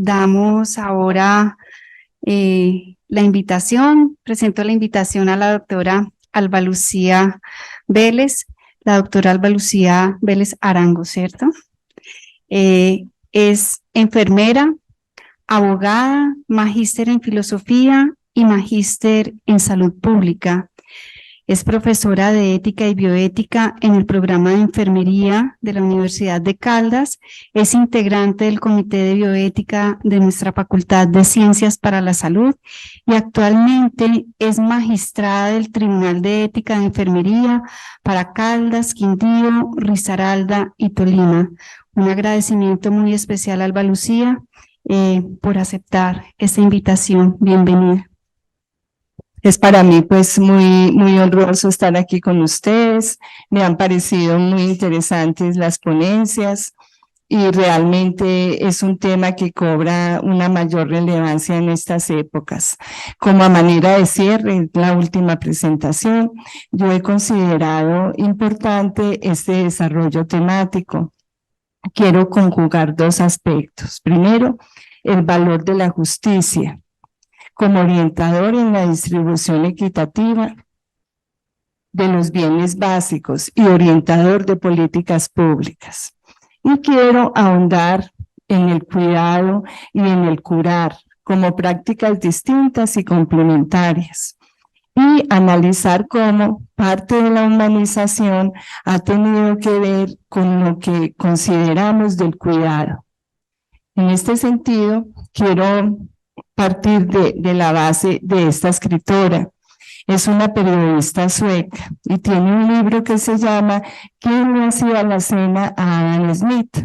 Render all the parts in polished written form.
Damos ahora presento la invitación a la doctora Alba Lucía Vélez, la doctora Alba Lucía Vélez Arango, ¿cierto? Es enfermera, abogada, magíster en filosofía y magíster en salud pública. Es profesora de ética y bioética en el programa de enfermería de la Universidad de Caldas. Es integrante del Comité de Bioética de nuestra Facultad de Ciencias para la Salud y actualmente es magistrada del Tribunal de Ética de Enfermería para Caldas, Quindío, Risaralda y Tolima. Un agradecimiento muy especial a Alba Lucía por aceptar esta invitación. Bienvenida. Es para mí pues muy honroso estar aquí con ustedes. Me han parecido muy interesantes las ponencias y realmente es un tema que cobra una mayor relevancia en estas épocas. Como a manera de cierre, la última presentación, yo he considerado importante este desarrollo temático. Quiero conjugar dos aspectos. Primero, el valor de la justicia como orientador en la distribución equitativa de los bienes básicos y orientador de políticas públicas. Y quiero ahondar en el cuidado y en el curar como prácticas distintas y complementarias y analizar cómo parte de la humanización ha tenido que ver con lo que consideramos del cuidado. En este sentido, quiero partir de la base de esta escritora. Es una periodista sueca y tiene un libro que se llama ¿Quién le hacía la cena a Adam Smith?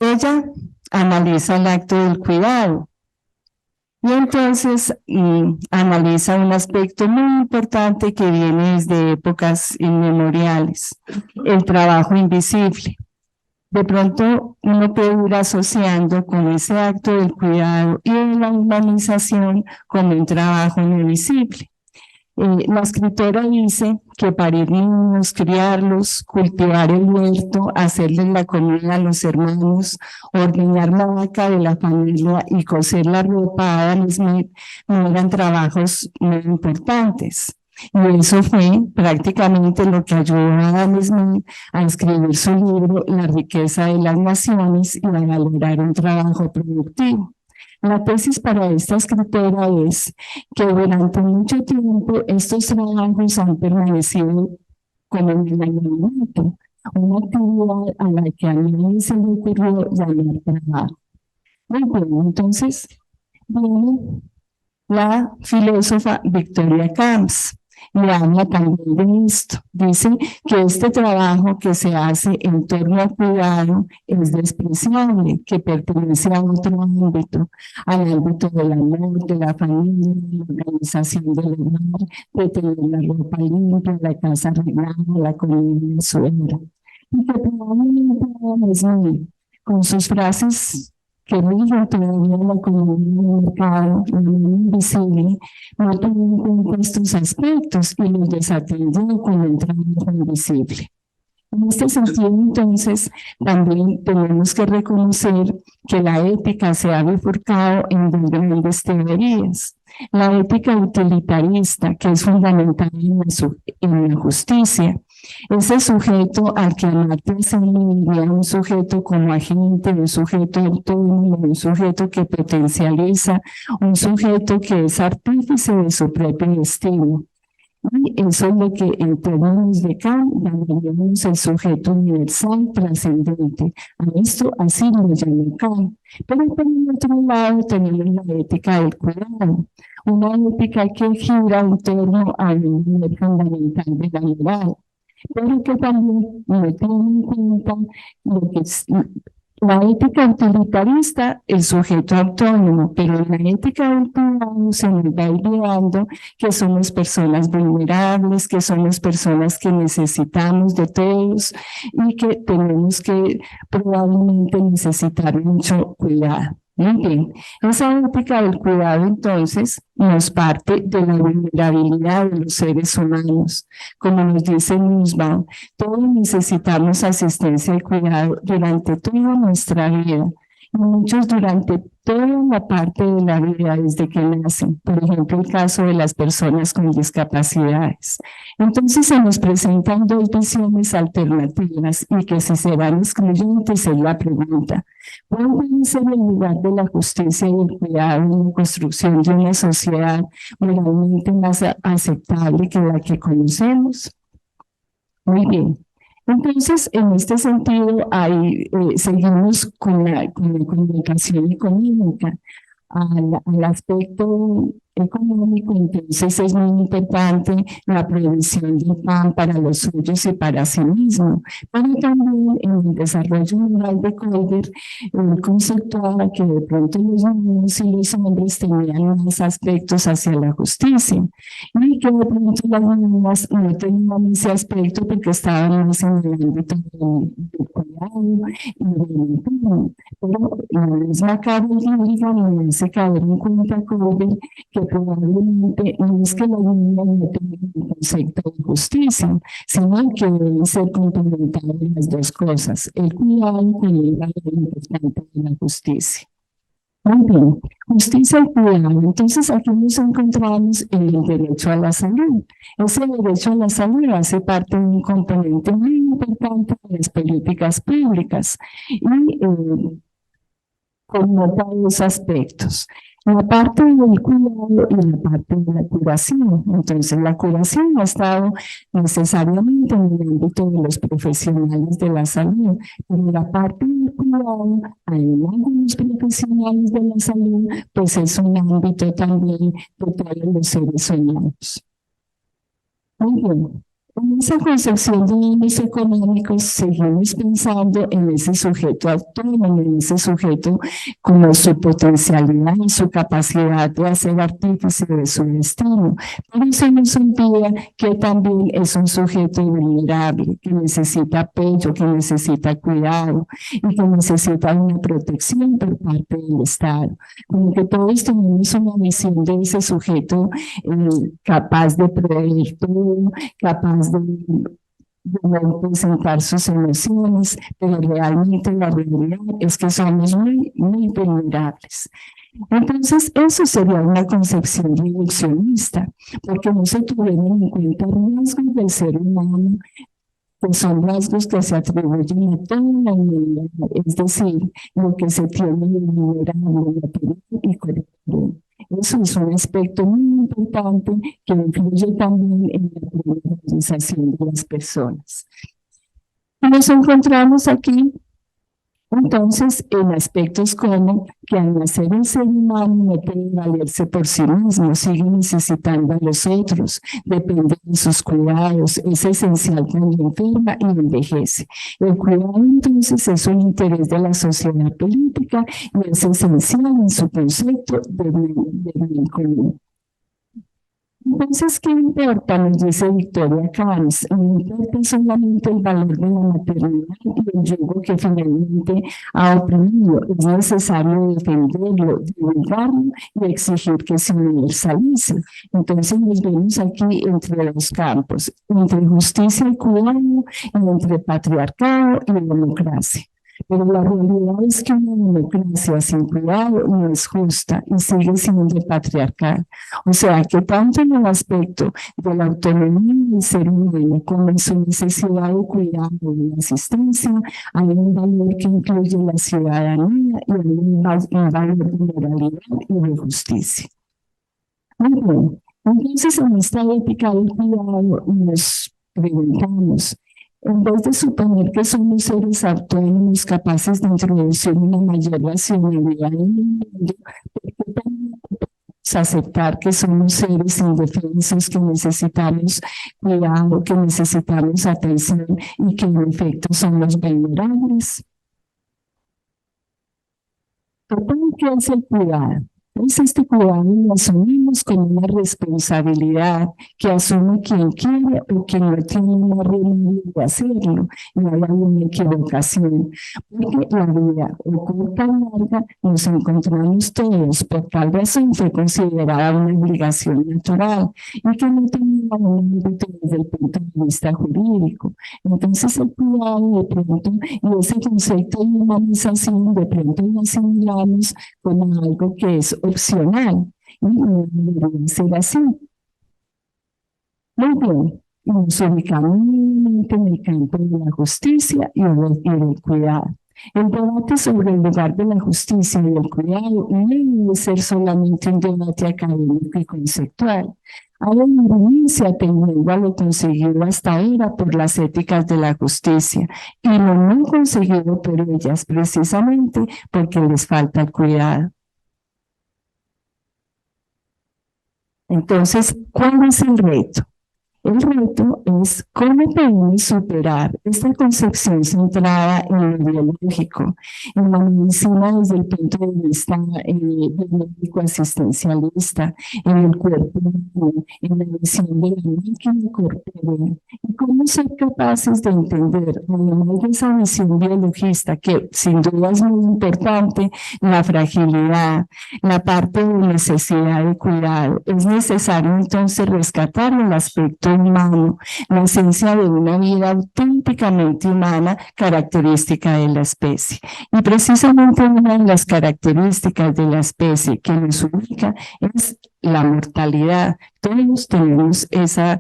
Ella analiza el acto del cuidado y entonces analiza un aspecto muy importante que viene desde épocas inmemoriales, el trabajo invisible. De pronto uno puede ir asociando con ese acto del cuidado y de la humanización como un trabajo invisible. La escritora dice que parir niños, criarlos, cultivar el huerto, hacerles la comida a los hermanos, ordeñar la vaca de la familia y coser la ropa a Adam Smith no eran trabajos muy importantes. Y eso fue prácticamente lo que ayudó a Adam Smith a escribir su libro La riqueza de las naciones y a valorar un trabajo productivo. La tesis para esta escritora es que durante mucho tiempo estos trabajos han permanecido como en el anonimato, una actividad a la que a nadie se le ocurrió llamar trabajo. Muy bien, entonces viene la filósofa Victoria Camps y habla también de esto. Dice que este trabajo que se hace en torno al cuidado es despreciable, que pertenece a otro ámbito, al ámbito del amor, de la familia, de la organización del hogar, de tener la ropa limpia, la casa arreglada, la comida en su hora. Y que probablemente es muy, con sus frases que rigen todavía la economía del mercado, la mano invisible, no tuvo en cuenta estos aspectos y los desatendió con el trabajo invisible. En este sentido, entonces, también tenemos que reconocer que la ética se ha bifurcado en dos grandes teorías. La ética utilitarista, que es fundamental en la justicia, ese sujeto al que Amartya Sen le un sujeto como agente, un sujeto autónomo, un sujeto que potencializa, un sujeto que es artífice de su propio destino. Y eso es lo que en términos de Kant llamaríamos el sujeto universal trascendente. A esto así lo llama Kant. Pero por el otro lado tenemos la ética del cuidado, una ética que gira en torno a un nivel fundamental de la moral, pero que también no tiene en cuenta lo que es la ética utilitarista, el sujeto autónomo, pero en la ética del cuidado se nos va olvidando que somos personas vulnerables, que somos personas que necesitamos de todos y que tenemos que probablemente necesitar mucho cuidado. Muy bien, esa ética del cuidado entonces nos parte de la vulnerabilidad de los seres humanos. Como nos dice Nussbaum, todos necesitamos asistencia y cuidado durante toda nuestra vida Muchos durante toda la parte de la vida desde que nacen, por ejemplo, el caso de las personas con discapacidades. Entonces se nos presentan dos visiones alternativas y que si serán excluyentes es la pregunta. ¿Cuál debe ser el lugar de la justicia y el cuidado en la construcción de una sociedad moralmente más aceptable que la que conocemos? Muy bien. Entonces, en este sentido, seguimos con la comunicación económica. Al aspecto económico, entonces es muy importante la provisión de pan para los suyos y para sí mismo. Pero también en el desarrollo moral de Colbert, él conceptuaba que de pronto los niños y los hombres tenían más aspectos hacia la justicia y que de pronto las niñas no tenían ese aspecto porque estaban más en el ámbito del cuidado y del entorno. Pero la misma Carol Gilligan me hace caer en cuenta, Colbert, que probablemente no es que las niñas no tengan un concepto de justicia, sino que deben ser complementarias las dos cosas, el cuidado con el valor importante de la justicia. Muy bien, justicia y cuidado. Entonces aquí nos encontramos en el derecho a la salud. Ese derecho a la salud hace parte de un componente muy importante de las políticas públicas y connota dos aspectos. La parte del cuidado y la parte de la curación. Entonces, la curación ha estado necesariamente en el ámbito de los profesionales de la salud, pero la parte del cuidado, además de los profesionales de la salud, pues es un ámbito también de todos los seres humanos. Muy bien. En esa concepción de bienes económicos seguimos pensando en ese sujeto autónomo, en ese sujeto como su potencialidad y su capacidad de hacer artífice de su destino. Pero eso nos olvida que también es un sujeto vulnerable, que necesita apoyo, que necesita cuidado y que necesita una protección por parte del Estado. Como que todos tenemos una visión de ese sujeto capaz de proveer todo, capaz de no presentar sus emociones, pero realmente la realidad es que somos muy, muy vulnerables. Entonces, eso sería una concepción reduccionista, porque no se tuvieron en cuenta rasgos del ser humano, que son rasgos que se atribuyen a toda la humanidad, es decir, lo que se tiene de vulnerable, material y corporal. Eso es un aspecto muy importante que influye también en la priorización de las personas. Nos encontramos aquí entonces en aspectos como que al nacer el ser humano no puede valerse por sí mismo, sigue necesitando a los otros, depende de sus cuidados, es esencial cuando enferma y envejece. El cuidado entonces es un interés de la sociedad política y es esencial en su concepto de bien común. Entonces, ¿qué importa? Nos dice Victoria Camps. No importa solamente el valor de la maternidad y el yugo que finalmente ha oprimido. Es necesario defenderlo, divulgarlo y exigir que se universalice. Entonces, nos vemos aquí entre los campos, entre justicia y cuidado, y entre patriarcado y democracia. Pero la realidad es que una democracia sin cuidado no es justa y sigue siendo patriarcal. O sea, que tanto en el aspecto de la autonomía del ser humano como en su necesidad de cuidado y de asistencia, hay un valor que incluye la ciudadanía y hay un valor de moralidad y de justicia. Muy bien. Entonces, en esta ética del cuidado nos preguntamos, en vez de suponer que somos seres autónomos capaces de introducir una mayor racionalidad en el mundo, ¿por qué también podemos aceptar que somos seres indefensos, que necesitamos cuidado, que necesitamos atención y que en efecto somos vulnerables? ¿Qué es el cuidado? Entonces, este cuidado lo asumimos como una responsabilidad que asume quien quiere o quien no tiene una remedio de hacerlo. No hay una equivocación, porque la vida o corta o larga nos encontramos todos. Por tal razón fue considerada una obligación natural y que no tenía un ámbito desde el punto de vista jurídico. Entonces, el cuidado de pronto y ese concepto de humanización de pronto lo asimilamos como algo que es opcional y no debería ser así. Muy bien, nos ubicamos en el campo de la justicia y del cuidado. El debate sobre el lugar de la justicia y el cuidado no debe ser solamente un debate académico y conceptual. Hay una renuncia atendiendo a lo conseguido hasta ahora por las éticas de la justicia y lo no conseguido por ellas precisamente porque les falta el cuidado. Entonces, ¿cuál es el reto? El reto es cómo podemos superar esta concepción centrada en lo biológico, en la medicina desde el punto de vista biológico asistencialista, en el cuerpo humano, en la visión de la máquina corpórea, y cómo ser capaces de entender, además de esa visión biologista, que sin duda es muy importante, la fragilidad, la parte de necesidad de cuidado. Es necesario entonces rescatar el aspecto humano, la esencia de una vida auténticamente humana, característica de la especie. Y precisamente una de las características de la especie que nos ubica es la mortalidad. Todos tenemos ese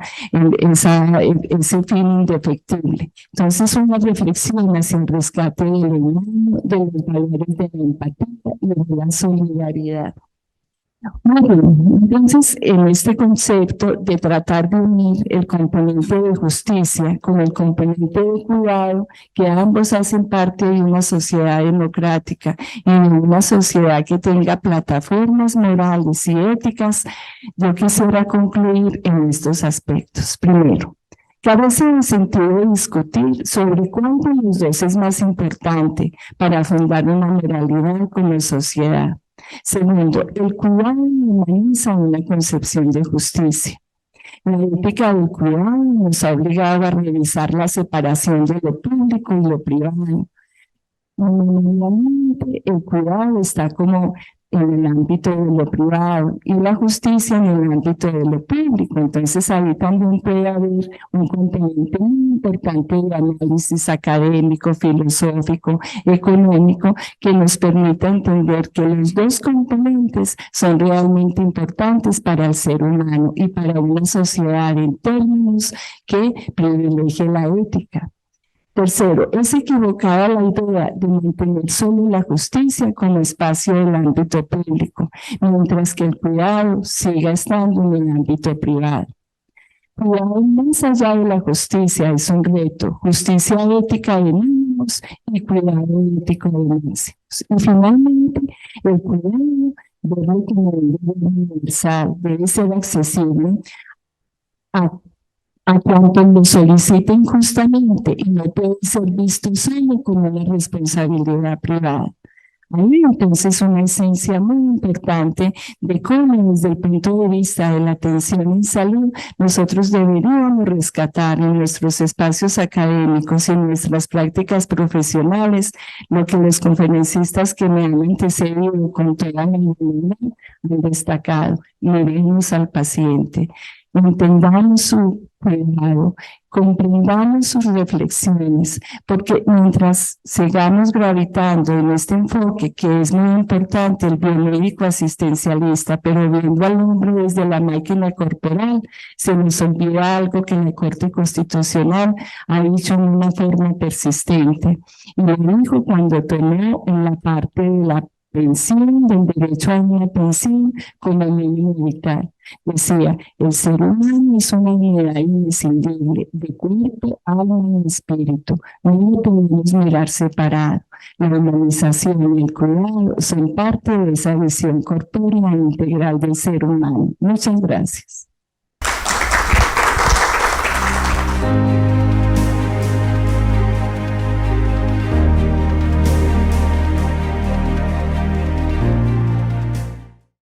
fin indefectible. Entonces, una reflexión hacia el rescate de lo humano, de los valores de la empatía y de la solidaridad. Entonces, en este concepto de tratar de unir el componente de justicia con el componente de cuidado, que ambos hacen parte de una sociedad democrática y de una sociedad que tenga plataformas morales y éticas, yo quisiera concluir en estos aspectos. Primero, carece de sentido discutir sobre cuál de los dos es más importante para fundar una moralidad como sociedad. Segundo, el cuidado humaniza una concepción de justicia. La ética del cuidado nos ha obligado a revisar la separación de lo público y lo privado. Normalmente el cuidado está como en el ámbito de lo privado y la justicia en el ámbito de lo público. Entonces ahí también puede haber un componente muy importante de análisis académico, filosófico, económico, que nos permita entender que los dos componentes son realmente importantes para el ser humano y para una sociedad en términos que privilegie la ética. Tercero, es equivocada la idea de mantener solo la justicia como espacio del ámbito público, mientras que el cuidado siga estando en el ámbito privado. Cuidado más allá de la justicia es un reto, justicia ética de mínimos y cuidado ético de máximos. Y finalmente, el cuidado debe como un deber universal, debe ser accesible a cuanto lo soliciten justamente y no puede ser visto solo como una responsabilidad privada. Hay entonces una esencia muy importante de cómo desde el punto de vista de la atención en salud nosotros deberíamos rescatar en nuestros espacios académicos y en nuestras prácticas profesionales lo que los conferencistas que me han antecedido con toda la humildad han destacado. Miremos al paciente. Entendamos su cuidado, comprendamos sus reflexiones, porque mientras sigamos gravitando en este enfoque que es muy importante, el biomédico asistencialista, pero viendo al hombre desde la máquina corporal, se nos olvida algo que la Corte Constitucional ha dicho en una forma persistente, y lo dijo cuando tomó en la parte de la pensión, del derecho a una pensión como mínimo vital. Decía, el ser humano es una unidad indescindible de cuerpo, alma y espíritu. No lo podemos mirar separado. La humanización y el cuidado son parte de esa visión corpórea integral del ser humano. Muchas gracias.